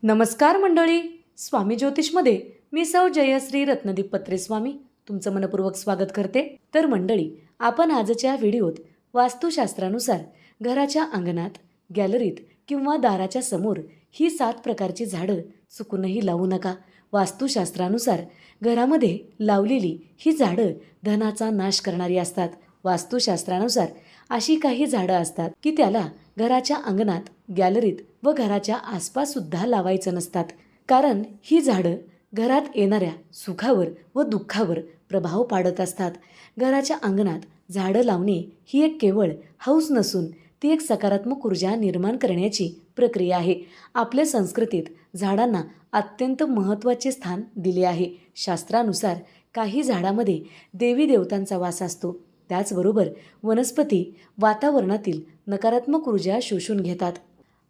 नमस्कार मंडळी. स्वामी ज्योतिषमध्ये मी सौ जयश्री रत्नदीप पत्रे स्वामी तुमचं मनपूर्वक स्वागत करते. तर मंडळी, आपण आजच्या व्हिडिओत वास्तुशास्त्रानुसार घराच्या अंगणात, गॅलरीत किंवा दाराच्या समोर ही 7 प्रकारची झाडं चुकूनही लावू नका. वास्तुशास्त्रानुसार घरामध्ये लावलेली ही झाडं धनाचा नाश करणारी असतात. वास्तुशास्त्रानुसार अशी काही झाडं असतात की त्याला घराच्या अंगणात, गॅलरीत व घराच्या आसपास सुद्धा लावायचं नसतात. कारण ही झाडं घरात येणाऱ्या सुखावर व दुःखावर प्रभाव पाडत असतात. घराच्या अंगणात झाडं लावणे ही एक केवळ हौस नसून ती एक सकारात्मक ऊर्जा निर्माण करण्याची प्रक्रिया आहे. आपल्या संस्कृतीत झाडांना अत्यंत महत्त्वाचे स्थान दिले आहे. शास्त्रानुसार काही झाडामध्ये देवी देवतांचा वास असतो. त्याचबरोबर वनस्पती वातावरणातील नकारात्मक ऊर्जा शोषून घेतात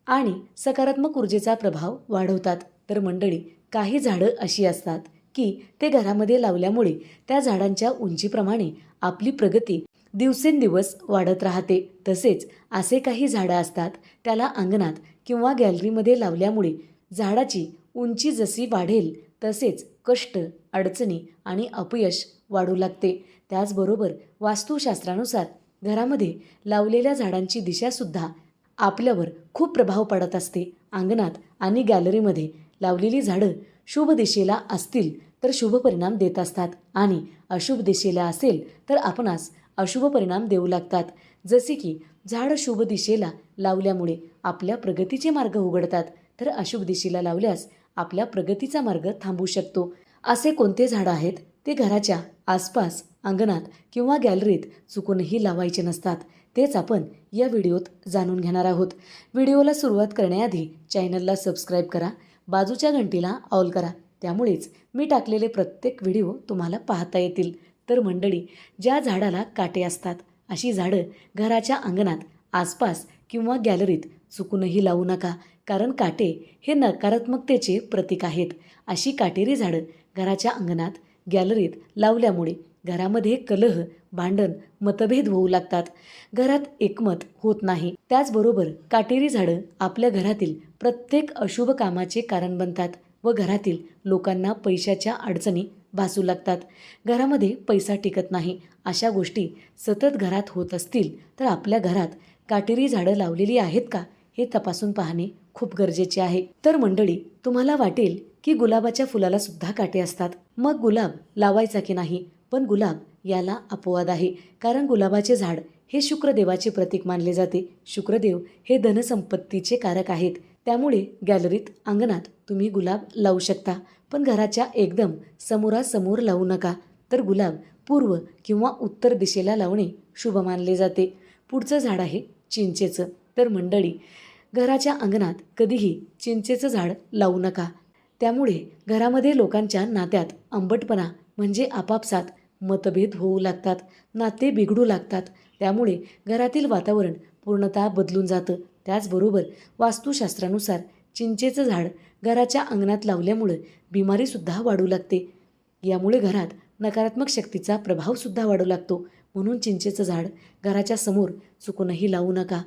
आणि सकारात्मक ऊर्जेचा प्रभाव वाढवतात. तर मंडळी, काही झाडं अशी असतात की ते घरामध्ये लावल्यामुळे त्या झाडांच्या उंचीप्रमाणे आपली प्रगती दिवसेंदिवस वाढत राहते. तसेच असे काही झाडं असतात त्याला अंगणात किंवा गॅलरीमध्ये लावल्यामुळे झाडाची उंची जशी वाढेल तसेच कष्ट, अडचणी आणि अपयश वाढू लागते. त्याचबरोबर वास्तुशास्त्रानुसार घरामध्ये लावलेल्या झाडांची दिशासुद्धा आपल्यावर खूप प्रभाव पडत असते. अंगणात आणि गॅलरीमध्ये लावलेली झाडं शुभ दिशेला असतील तर शुभ परिणाम देत असतात आणि अशुभ दिशेला असेल तर आपणास अशुभ परिणाम देऊ लागतात. जसे की झाड शुभ दिशेला लावल्यामुळे आपल्या प्रगतीचे मार्ग उघडतात, तर अशुभ दिशेला लावल्यास आपल्या प्रगतीचा मार्ग थांबू शकतो. असे कोणते झाडं आहेत ते घराच्या आसपास, अंगणात किंवा गॅलरीत चुकूनही लावायचे नसतात, तेच आपण या व्हिडिओत जाणून घेणार आहोत. व्हिडिओला सुरुवात करण्याआधी चॅनलला सबस्क्राईब करा, बाजूच्या घंटीला ऑल करा, त्यामुळेच मी टाकलेले प्रत्येक व्हिडिओ तुम्हाला पाहता येतील. तर मंडळी, ज्या झाडाला काटे असतात अशी झाडं घराच्या अंगणात, आसपास किंवा गॅलरीत चुकूनही लावू नका. कारण काटे हे नकारात्मकतेचे प्रतीक आहेत. अशी काटेरी झाडं घराच्या अंगणात, गॅलरीत लावल्यामुळे घरामध्ये कलह, भांडण, मतभेद होऊ लागतात. घरात एकमत होत नाही. त्याचबरोबर काटेरी झाडं आपल्या घरातील प्रत्येक अशुभ कामाचे कारण बनतात व घरातील लोकांना पैशाच्या अडचणी भासू लागतात. घरामध्ये पैसा टिकत नाही. अशा गोष्टी सतत घरात होत असतील तर आपल्या घरात काटेरी झाडं लावलेली आहेत का हे तपासून पाहणे खूप गरजेचे आहे. तर मंडळी, तुम्हाला वाटेल की गुलाबाच्या फुलाला सुद्धा काटे असतात, मग गुलाब लावायचा की नाही? पण गुलाब याला अपवाद आहे. कारण गुलाबाचे झाड हे शुक्रदेवाचे प्रतीक मानले जाते. शुक्रदेव हे धनसंपत्तीचे कारक आहेत. त्यामुळे गॅलरीत, अंगणात तुम्ही गुलाब लावू शकता, पण घराच्या एकदम समोरासमोर लावू नका. तर गुलाब पूर्व किंवा उत्तर दिशेला लावणे शुभ मानले जाते. पुढचं झाड आहे चिंचेचं. तर मंडळी, घराच्या अंगणात कधीही चिंचेचं झाड लावू नका. त्यामुळे घरामध्ये लोकांच्या नात्यात आंबटपणा म्हणजे आपापसात मतभेद होऊ लागतात, नाते बिघडू लागतात. त्यामुळे घरातील वातावरण पूर्णतः बदलून जातं. त्याचबरोबर वास्तुशास्त्रानुसार चिंचेचं झाड घराच्या अंगणात लावल्यामुळं बिमारीसुद्धा वाढू लागते. यामुळे घरात नकारात्मक शक्तीचा प्रभावसुद्धा वाढू लागतो. म्हणून चिंचेचं झाड घराच्या समोर चुकूनही लावू नका.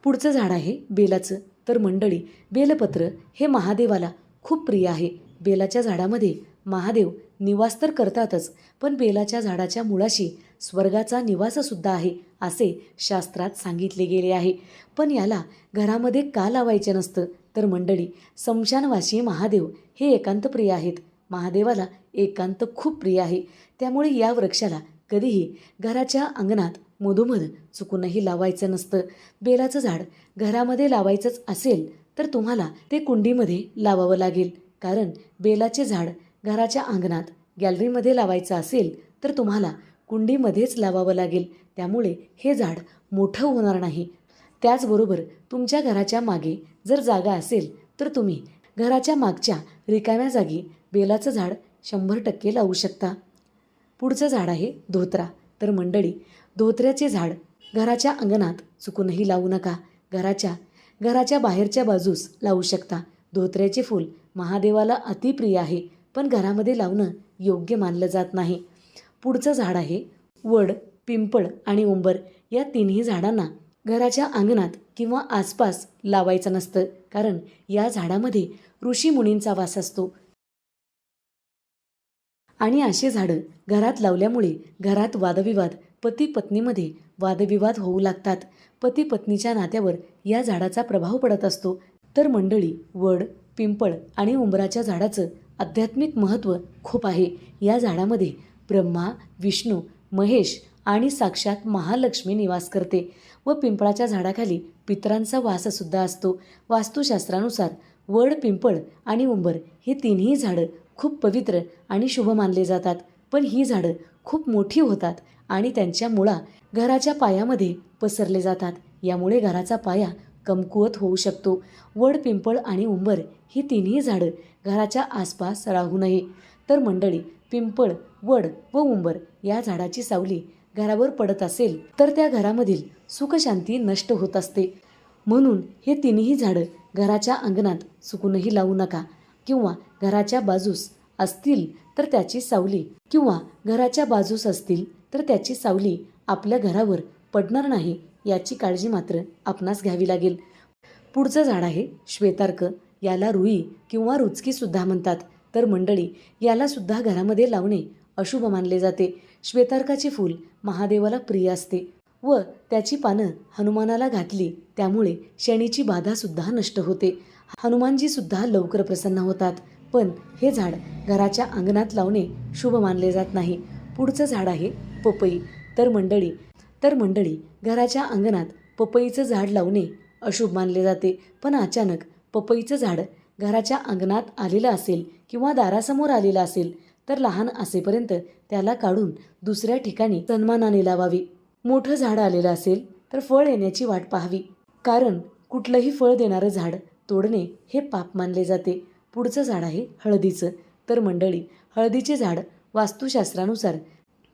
पुढचं झाड आहे बेलाचं. तर मंडळी, बेलपत्र हे महादेवाला खूप प्रिय आहे. बेलाच्या झाडामध्ये महादेव निवास तर करतातच, पण बेलाच्या झाडाच्या मुळाशी स्वर्गाचा निवाससुद्धा आहे असे शास्त्रात सांगितले गेले आहे. पण याला घरामध्ये का लावायचे नसतं? तर मंडळी, स्मशानवासी महादेव हे एकांत प्रिय आहेत. महादेवाला एकांत खूप प्रिय आहे. त्यामुळे या वृक्षाला कधीही घराच्या अंगणात मधोमध चुकूनही लावायचं नसतं. बेलाचं झाड घरामध्ये लावायचंच असेल तर तुम्हाला ते कुंडीमध्ये लावावं लागेल. कारण बेलाचे झाड घराच्या अंगणात, गॅलरीमध्ये लावायचं असेल तर तुम्हाला कुंडीमध्येच लावावं लागेल. त्यामुळे हे झाड मोठं होणार नाही. त्याचबरोबर तुमच्या घराच्या मागे जर जागा असेल तर तुम्ही घराच्या मागच्या रिकाम्या जागी बेलाचं झाड 100% लावू शकता. पुढचं झाड आहे धोत्रा. तर मंडळी, धोत्र्याचे झाड घराच्या अंगणात चुकूनही लावू नका. घराच्या बाहेरच्या बाजूस लावू शकता. धोत्र्याचे फूल महादेवाला अतिप्रिय आहे, पण घरामध्ये लावणं योग्य मानलं जात नाही. पुढचं झाड आहे वड, पिंपळ आणि उंबर. या तिन्ही झाडांना घराच्या अंगणात किंवा आसपास लावायचं नसतं. कारण या झाडामध्ये ऋषीमुनींचा वास असतो. आणि अशी झाडं घरात लावल्यामुळे घरात वादविवाद, पती पत्नीमध्ये वादविवाद होऊ लागतात. पती पत्नीच्या नात्यावर या झाडाचा प्रभाव पडत असतो. तर मंडळी, वड, पिंपळ आणि उंबराच्या झाडाचं आध्यात्मिक महत्त्व खूप आहे. या झाडामध्ये ब्रह्मा, विष्णू, महेश आणि साक्षात महालक्ष्मी निवास करते व पिंपळाच्या झाडाखाली पितरांचा वाससुद्धा असतो. वास्तुशास्त्रानुसार वड, पिंपळ आणि उंबर ही तिन्ही झाडं खूप पवित्र आणि शुभ मानले जातात. पण ही झाडं खूप मोठी होतात आणि त्यांच्या मुळा घराच्या पायामध्ये पसरले जातात. यामुळे घराचा पाया कमकुवत होऊ शकतो. वड, पिंपळ आणि उंबर ही तिन्ही झाडं घराच्या आसपास राहू नये. तर मंडळी, पिंपळ, वड व उंबर या झाडाची सावली घरावर पडत असेल तर त्या घरामधील सुखशांती नष्ट होत असते. म्हणून हे तिन्ही झाडं घराच्या अंगणात चुकूनही लावू नका. किंवा घराच्या बाजूस असतील तर त्याची सावली आपल्या घरावर पडणार नाही याची काळजी मात्र आपणास घ्यावी लागेल. पुढचं झाड आहे श्वेतार्क. याला रुई किंवा रुचकीसुद्धा म्हणतात. तर मंडळी, याला सुद्धा घरामध्ये लावणे अशुभ मानले जाते. श्वेतार्काचे फूल महादेवाला प्रिय असते व त्याची पानं हनुमानाला घातली त्यामुळे शनीची बाधासुद्धा नष्ट होते. हनुमानजीसुद्धा लवकर प्रसन्न होतात. पण हे झाड घराच्या अंगणात लावणे शुभ मानले जात नाही. पुढचं झाड आहे पपई. तर मंडळी, घराच्या अंगणात पपईचं झाड लावणे अशुभ मानले जाते. पण अचानक पपईचं झाड घराच्या अंगणात आलेलं असेल किंवा दारासमोर आलेलं असेल तर लहान असेपर्यंत त्याला काढून दुसऱ्या ठिकाणी सन्मानाने लावावी. मोठं झाड आलेलं असेल तर फळ येण्याची वाट पाहावी. कारण कुठलंही फळ देणारं झाड तोडणे हे पाप मानले जाते. पुढचं झाड आहे हळदीचं. तर मंडळी, हळदीचे झाड वास्तुशास्त्रानुसार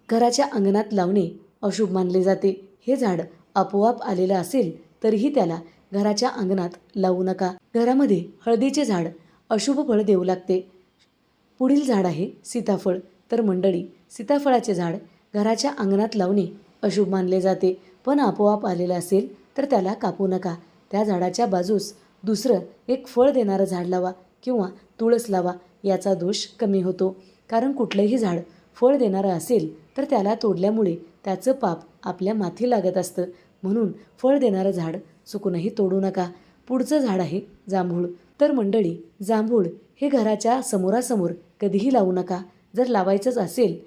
घराच्या अंगणात लावणे अशुभ मानले जाते. हे झाड आपोआप आलेलं असेल तरीही त्याला घराच्या अंगणात लावू नका. घरामध्ये हळदीचे झाड अशुभ फळ देऊ लागते. पुढील झाड आहे सीताफळ. तर मंडळी, सीताफळाचे झाड घराच्या अंगणात लावणे अशुभ मानले जाते. पण आपोआप आलेलं असेल तर त्याला कापू नका. त्या झाडाच्या बाजूस दुसरं एक फळ देणारं झाड लावा किंवा तुळस लावा. याचा दोष कमी होतो. कारण कुठलंही झाड फळ देणारं असेल तर त्याला तोडल्यामुळे त्याचं पाप आपल्या माथी लागत असतं. म्हणून फळ देणारं झाड चुकूनही तोडू नका. पुढचं झाड आहे जांभूळ. तर मंडळी, जांभूळ हे घराच्या समोरासमोर कधीही लावू नका. जर लावायचंच असेल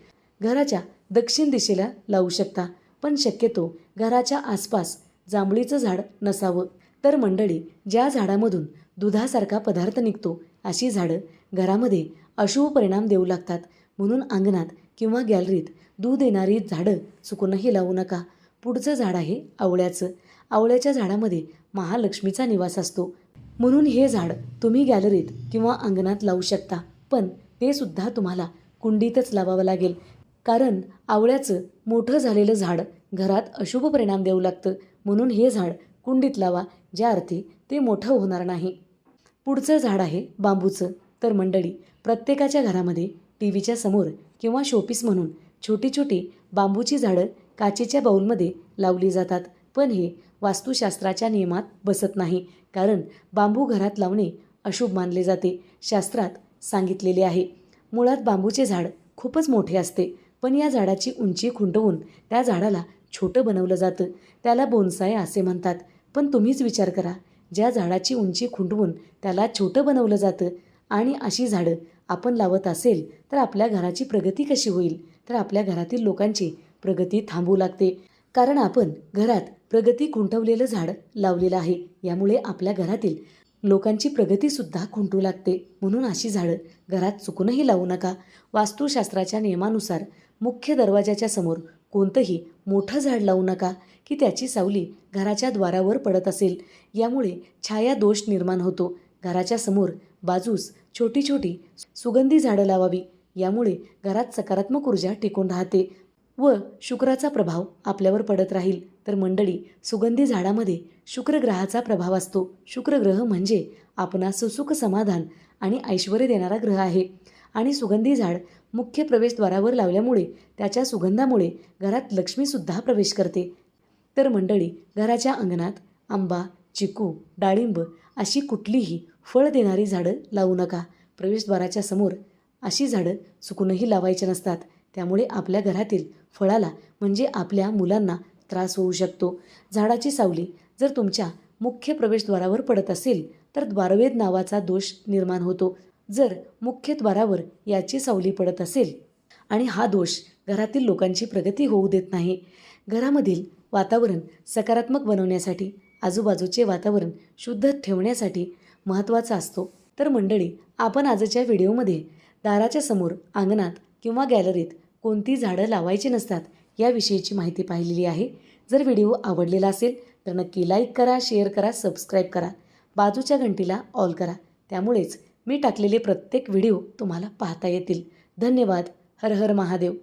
घराच्या दक्षिण दिशेला लावू शकता. पण शक्यतो घराच्या आसपास जांभळीचं झाड नसावं. तर मंडळी, ज्या झाडामधून दुधासारखा पदार्थ निघतो अशी झाडं घरामध्ये अशुभ परिणाम देऊ लागतात. म्हणून अंगणात किंवा गॅलरीत दूध देणारी झाडं चुकूनही लावू नका. पुढचं झाड आहे आवळ्याचं. आवळ्याच्या झाडामध्ये महालक्ष्मीचा निवास असतो. म्हणून हे झाड तुम्ही गॅलरीत किंवा अंगणात लावू शकता. पण ते सुद्धा तुम्हाला कुंडीतच लावावं लागेल. कारण आवळ्याचं मोठं झालेलं झाड घरात अशुभ परिणाम देऊ लागतं. म्हणून हे झाड कुंडीत लावा, ज्या अर्थी ते मोठं होणार नाही. पुढचं झाड आहे बांबूचं. तर मंडळी, प्रत्येकाच्या घरामध्ये टीव्हीच्या समोर किंवा शोपीस म्हणून छोटी छोटी बांबूची झाडं काचेच्या बाऊलमध्ये लावली जातात. पण हे वास्तुशास्त्राच्या नियमात बसत नाही. कारण बांबू घरात लावणे अशुभ मानले जाते. शास्त्रात सांगितलेले आहे. मुळात बांबूचे झाड खूपच मोठे असते. पण या झाडाची उंची खुंटवून त्या झाडाला छोटं बनवलं जातं. त्याला बोन्साय असे म्हणतात. पण तुम्हीच विचार करा, ज्या झाडाची उंची खुंटवून त्याला छोटं बनवलं जातं आणि अशी झाडं आपण लावत असेल तर आपल्या घराची प्रगती कशी होईल? तर आपल्या घरातील लोकांची प्रगती थांबू लागते. कारण आपण घरात प्रगती खुंटवलेलं झाड लावलेलं आहे. यामुळे आपल्या घरातील लोकांची प्रगतीसुद्धा खुंटू लागते. म्हणून अशी झाडं घरात चुकूनही लावू नका. वास्तुशास्त्राच्या नियमानुसार मुख्य दरवाजाच्या समोर कोणतंही मोठं झाड लावू नका की त्याची सावली घराच्या द्वारावर पडत असेल. यामुळे छाया दोष निर्माण होतो. घराच्या समोर बाजूस छोटी छोटी सुगंधी झाडं लावावी. यामुळे घरात सकारात्मक ऊर्जा टिकून राहते व शुक्राचा प्रभाव आपल्यावर पडत राहील. तर मंडळी, सुगंधी झाडामध्ये शुक्र ग्रहाचा प्रभाव असतो. शुक्र ग्रह म्हणजे आपणास सुख, समाधान आणि ऐश्वर्य देणारा ग्रह आहे. आणि सुगंधी झाड मुख्य प्रवेशद्वारावर लावल्यामुळे त्याच्या सुगंधामुळे घरात लक्ष्मीसुद्धा प्रवेश करते. तर मंडळी, घराच्या अंगणात आंबा, चिकू, डाळिंब अशी कुठलीही फळ देणारी झाडं लावू नका. प्रवेशद्वाराच्या समोर अशी झाडं चुकूनही लावायची नसतात. त्यामुळे आपल्या घरातील फळाला म्हणजे आपल्या मुलांना त्रास होऊ शकतो. झाडाची सावली जर तुमच्या मुख्य प्रवेशद्वारावर पडत असेल तर द्वारवेध नावाचा दोष निर्माण होतो. जर मुख्य द्वारावर याची सावली पडत असेल आणि हा दोष घरातील लोकांची प्रगती होऊ देत नाही. घरामधील वातावरण सकारात्मक बनवण्यासाठी, आजूबाजूचे वातावरण शुद्ध ठेवण्यासाठी महत्त्वाचा असतो. तर मंडळी, आपण आजच्या व्हिडिओमध्ये दाराच्या समोर, अंगणात किंवा गॅलरीत कोणती झाडं लावायची नसतात याविषयीची माहिती पाहिलेली आहे. जर व्हिडिओ आवडलेला असेल तर नक्की लाईक करा, शेअर करा, सबस्क्राईब करा. बाजूच्या घंटीला ऑल करा. त्यामुळेच मी टाकलेले प्रत्येक व्हिडिओ तुम्हाला पाहता येतील. धन्यवाद. हर हर महादेव.